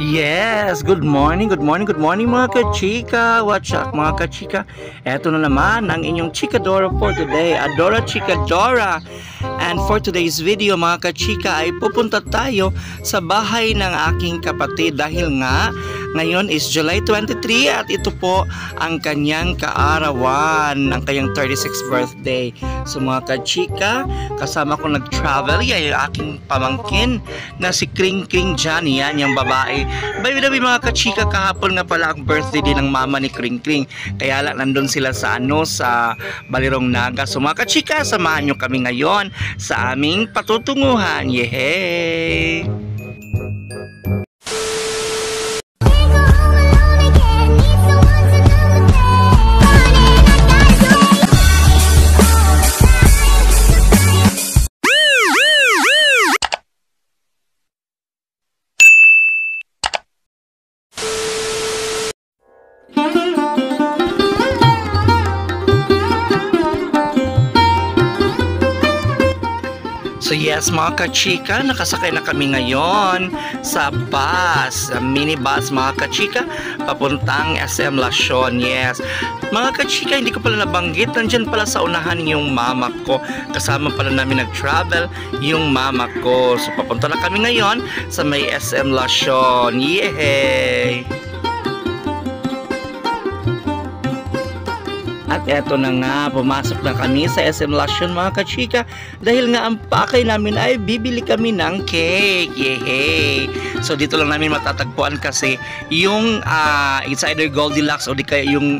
Yes, good morning, good morning, good morning mga kachika. What's up mga kachika? Eto na naman ang inyong Chikadora for today, Adora Chikadora. And for today's video mga kachika ay pupunta tayo sa bahay ng aking kapatid dahil nga ngayon is July 23 at ito po ang kanyang kaarawan, ang kanyang 36th birthday. So mga kachika, kasama ko nag-travel, yan yung aking pamangkin na si Kring Kring Jan, yan yung babae. By the way mga kachika, kahapon nga pala ang birthday din ng mama ni Kring Kring. Kaya lang nandun sila sa sa Balirong Naga. So mga kachika, samahan nyo kami ngayon sa aming patutunguhan. Yehey! So yes mga kachika, nakasakay na kami ngayon sa bus, mini bus mga kachika, papuntang SM Lasyon. Yes mga kachika, hindi ko pala nabanggit, nandyan pala sa unahan yung mama ko, kasama pala namin nag-travel yung mama ko. So papunta na kami ngayon sa may SM Lasyon. Yehey! At eto na nga, pumasok na kami sa SM Lasyon mga kachika dahil nga ang pakay namin ay bibili kami ng cake. Yehey! So dito lang namin matatagpuan kasi yung it's either Goldilocks o di kaya yung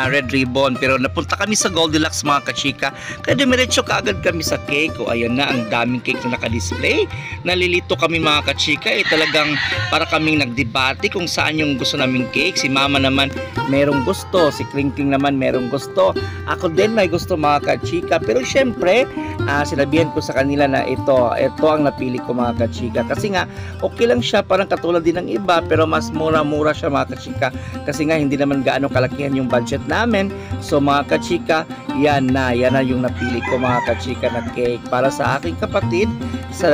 Red Ribbon. Pero napunta kami sa Goldilocks mga kachika kaya dumiretso kaagad kami sa cake. O ayan na, ang daming cake na naka-display. Nalilito kami mga kachika, talagang para kaming nagdebate kung saan yung gusto naming cake. Si mama naman merong gusto, si Kring Kring naman merong gusto, ako din may gusto mga kachika. Pero syempre sinabihan ko sa kanila na ito ang napili ko mga kachika kasi nga okay lang siya, parang katulad din ng iba pero mas mura-mura siya mga kachika kasi nga hindi naman gaano kalakihan yung budget namin. So mga kachika, yan na yung napili ko mga kachika na cake para sa aking kapatid sa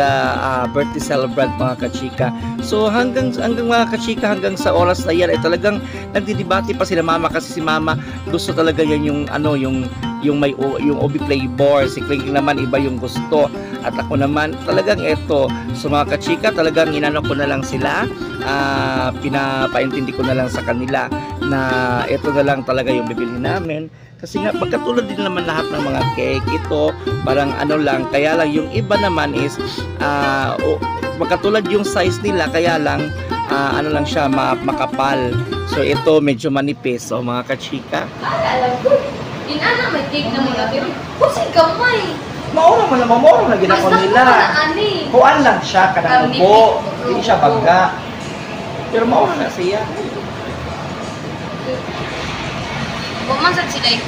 birthday celebrant mga kachika. So hanggang mga kachika, hanggang sa oras na yan ay talagang nagdidebate pa sila mama kasi si mama gusto talaga yan yung yung OB flavor. Si Kring Kring naman iba yung gusto at ako naman talagang eto. So mga kachika, talagang inano ko na lang sila, pinapaintindi ko na lang sa kanila na eto na lang talaga yung bibili namin kasi nga pagkatulad din naman lahat ng mga cake, ito parang ano lang, kaya lang yung iba naman is magkatulad yung size nila kaya lang ano lang siya, makapal. So ito medyo manipis. So mga kachika, alam ko inana may cake na muna pero kasi gamay maura mo na mamoro na ginako nila. Kuan lang siya kanang upo, hindi siya bangga. Pero maura na siya. Bumasag sila eh.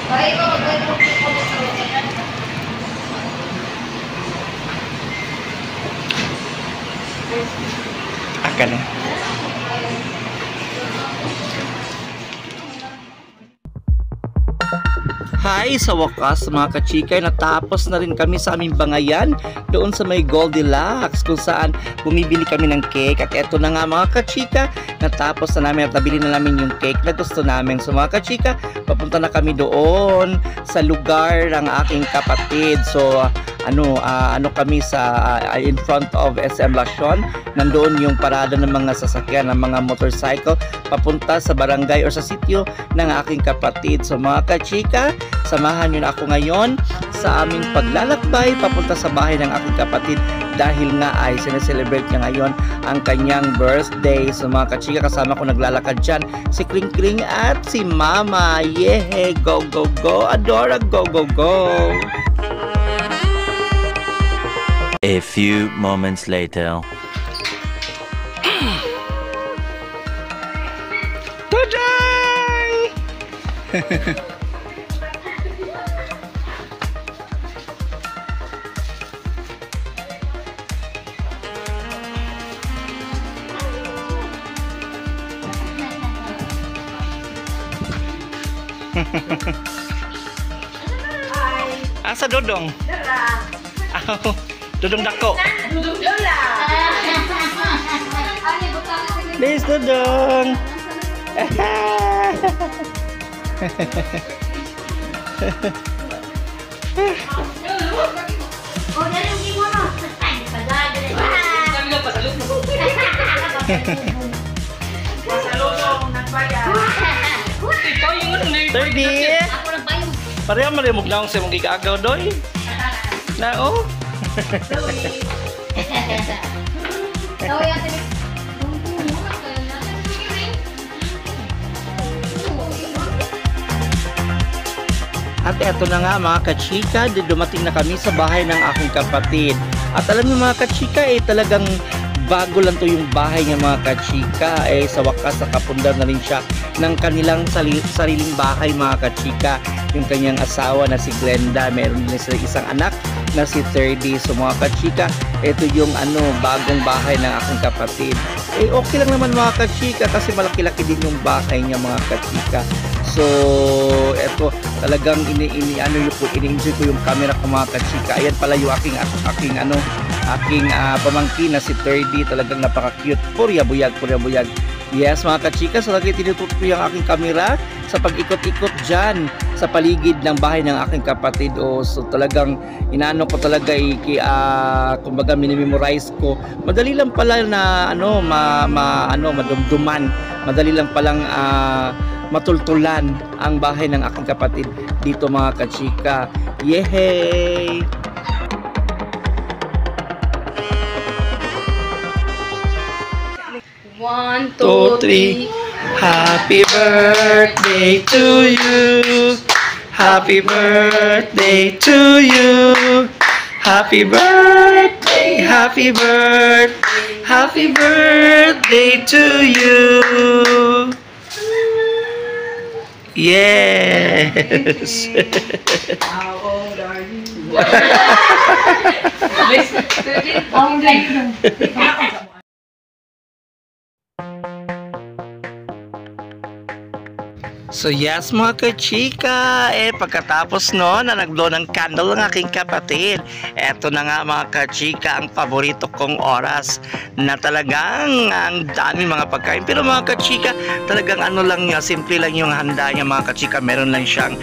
Bye ko. Akan na. Hi! Sa wakas mga kachika, natapos na rin kami sa aming bangayan doon sa may Goldilocks kung saan bumibili kami ng cake. At eto na nga mga kachika, natapos na namin at nabili na namin yung cake na gusto namin. So mga kachika, papunta na kami doon sa lugar ng aking kapatid. So ano kami sa in front of SM Lasyon. Nandoon yung parada ng mga sasakyan, ng mga motorcycle papunta sa barangay or sa sitio ng aking kapatid. So mga kachika, samahan nyo na ako ngayon sa aming paglalakbay papunta sa bahay ng aking kapatid dahil nga ay sineselebrate niya ngayon ang kanyang birthday. So mga kachika, kasama ko naglalakad dyan si Kring Kring at si Mama. Yehey! Go, go, go! Adora! Go, go, go! A few moments later. Bye-bye! Asa Dodong? Tara. Aw, Dudong dako. Dudong Lola. Ani butang sa Please, Dudong. Oh, dali yung imo no. Ay, padala. Kami lang pasalot mo. Pasalot nagbayad. Ikaw yung nag- 30. Ako lang pa yung Pareha marimog na akong sa mong gigagaw, doy. Na, oh. tawa yata ni. At eto na nga mga kachika, dumating na kami sa bahay ng aking kapatid. At alam niyo mga kachika, talagang bago lang to yung bahay ng mga kachika. Sa wakas nakapundar na rin siya ng kanilang sariling bahay mga kachika. Yung kanyang asawa na si Glenda, meron din sila isang anak na si 30. So mga kachika, ito yung bagong bahay ng aking kapatid. Okay lang naman mga kachika kasi malaki-laki din yung bahay niya mga kachika. So, eto talagang ini-enjoy ko yung camera ko mga kachika. Ayan pala yung aking pamangkin na si 30. Talagang napaka-cute. Purya buyag. Yes mga kachika, so lagi tinututok ko yung aking camera sa pag-ikot-ikot dyan sa paligid ng bahay ng aking kapatid. So talagang inaano ko talaga kumbaga minimemorize ko. Madali lang pala na madumduman. Madali lang palang matultulan ang bahay ng aking kapatid dito mga kachika. Yehey! One, Two, three. Happy birthday to you. Happy birthday to you. Happy birthday, happy birthday, happy birthday to you. Yes. How old are you? So yes mga kachika, pagkatapos na nag-blow ng candle ng aking kapatid, eto na nga mga kachika ang paborito kong oras na talagang ang dami mga pagkain. Pero mga kachika, talagang lang niya, simple lang yung handa niya mga kachika. Meron lang siyang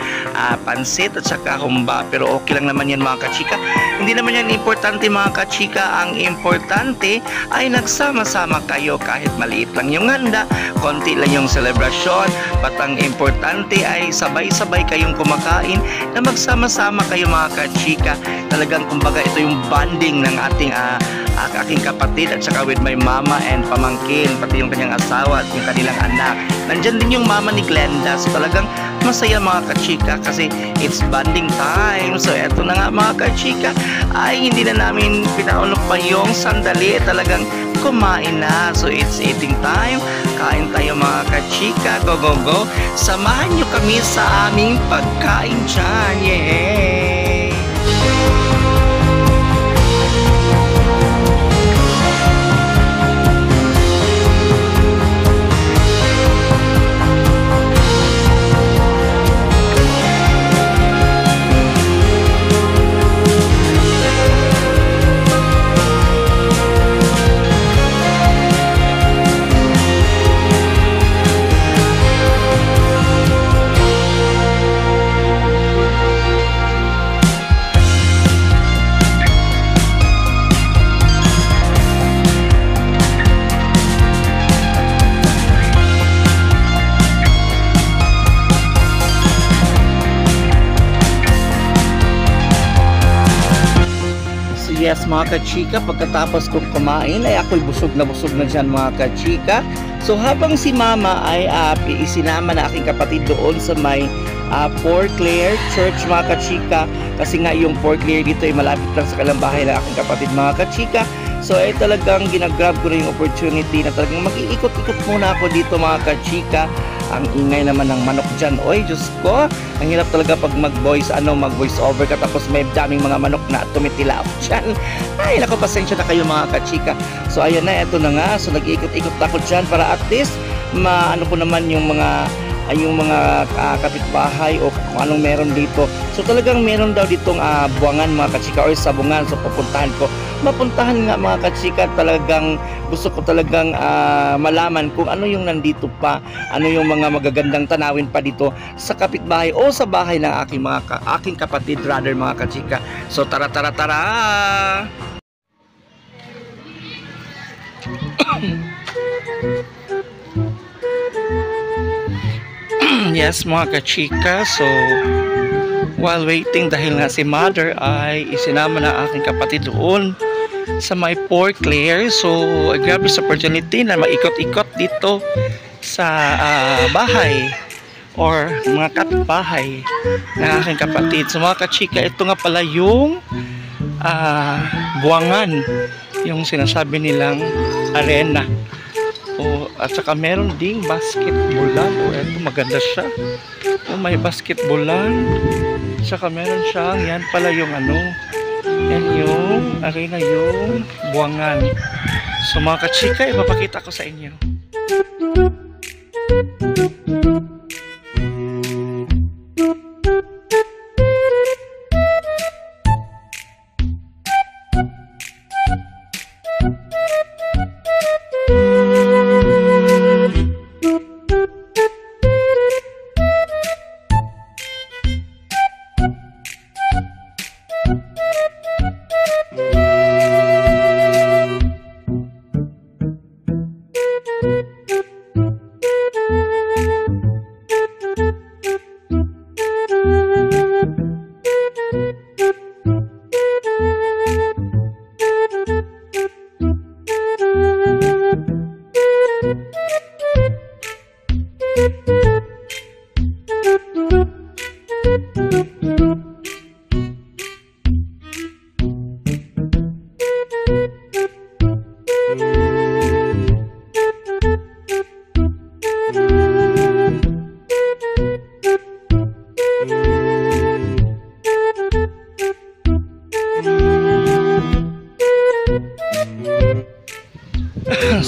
pansit at saka humba, pero okay lang naman yan mga kachika. Hindi naman yan importante mga kachika. Ang importante ay nagsama-sama kayo kahit maliit lang yung handa, konti lang yung selebrasyon, batang importante ay sabay-sabay kayong kumakain na magsama-sama kayo mga kachika. Talagang kumbaga ito yung bonding ng ating aking kapatid at saka with my mama and pamangkin, pati yung kanyang asawa at yung kanilang anak. Nandyan din yung mama ni Glenda. So talagang masaya mga kachika kasi it's bonding time. So eto na nga mga kachika, ay hindi na namin pinaulok pa yung sandali, talagang kumain na. So it's eating time. Kain tayo mga kachika. Go go go. Samahan nyo kami sa aming pagkain dyan. Yay! Yes mga kachika, pagkatapos kong kumain ay ako'y busog na dyan mga kachika. So habang si mama ay isinama na aking kapatid doon sa may Fort Claire Church mga kachika, kasi nga yung Fort Claire dito ay malapit lang sa kanilang bahay ng aking kapatid mga kachika. So ay talagang ginagrab ko rin yung opportunity na talagang mag-iikot-ikot muna ako dito mga kachika. Ang ingay naman ng manok dyan. Oy, Diyos ko, ang hirap talaga pag mag-voice over ka tapos may daming mga manok na tumitilaw dyan. Ay, naku, pasensya na kayo mga kachika. So ayan na, eto na nga. So nag-iikot-ikot ako dyan para at least maano ko naman yung mga yung mga kapitbahay o kung anong meron dito. So talagang meron daw ditong buwangan mga kachika or sabungan. So pupuntahan ko. Mapuntahan nga mga kachika, talagang gusto ko talagang malaman kung ano yung nandito pa, ano yung mga magagandang tanawin pa dito sa kapitbahay o sa bahay ng aking kapatid rather mga kachika. So tara. Yes mga kachika, so while waiting, dahil nga si mother ay isinama na aking kapatid doon sa may Port Clare, so grabe sa opportunity na maikot-ikot dito sa bahay or mga kapitbahay ng aking kapatid. So mga kachika, ito nga pala yung buwangan, yung sinasabi nilang arena. At saka meron ding basketballan. Eto maganda siya. May basketballan. Saka meron siyang, yan pala yung yan yung arena, yung buwangan. So mga kachika, ipapakita ko sa inyo.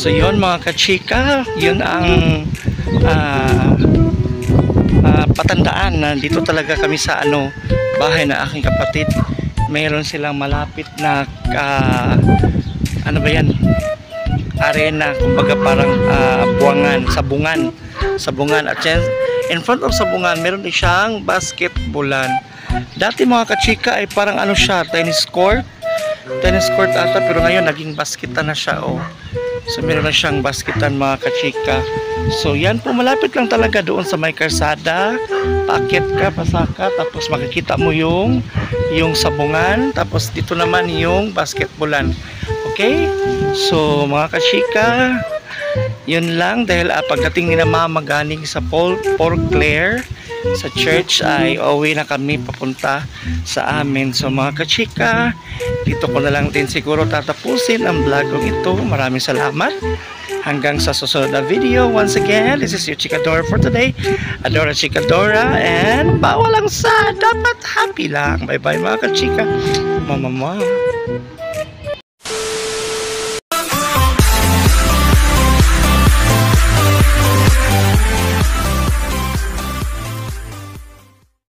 So yun mga kachika, yun ang patandaan na dito talaga kami sa bahay na aking kapatid. Mayroon silang malapit na arena, kumbaga parang buwangan, sabungan. At in front of sabungan meron din siyang basketballan. Dati mga kachika ay parang tennis court ata, pero ngayon naging basketan na siya. So meron na siyang basketan mga kachika. So yan po, malapit lang talaga doon sa may karsada. Paakyat ka, pasaka, tapos makikita mo yung sabungan, tapos dito naman yung basketballan. Okay? So mga kachika, yun lang, dahil pagdating ni na mama galing sa Port Clare sa church ay uwi na kami papunta sa amin. So mga kachika, dito ko na lang din siguro tatapusin ang vlogong ito. Maraming salamat. Hanggang sa susunod na video. Once again, this is your Chika Dora for today. Adora Chika Dora, and bawal lang sa dapat happy lang. Bye bye mga kachika. Mama.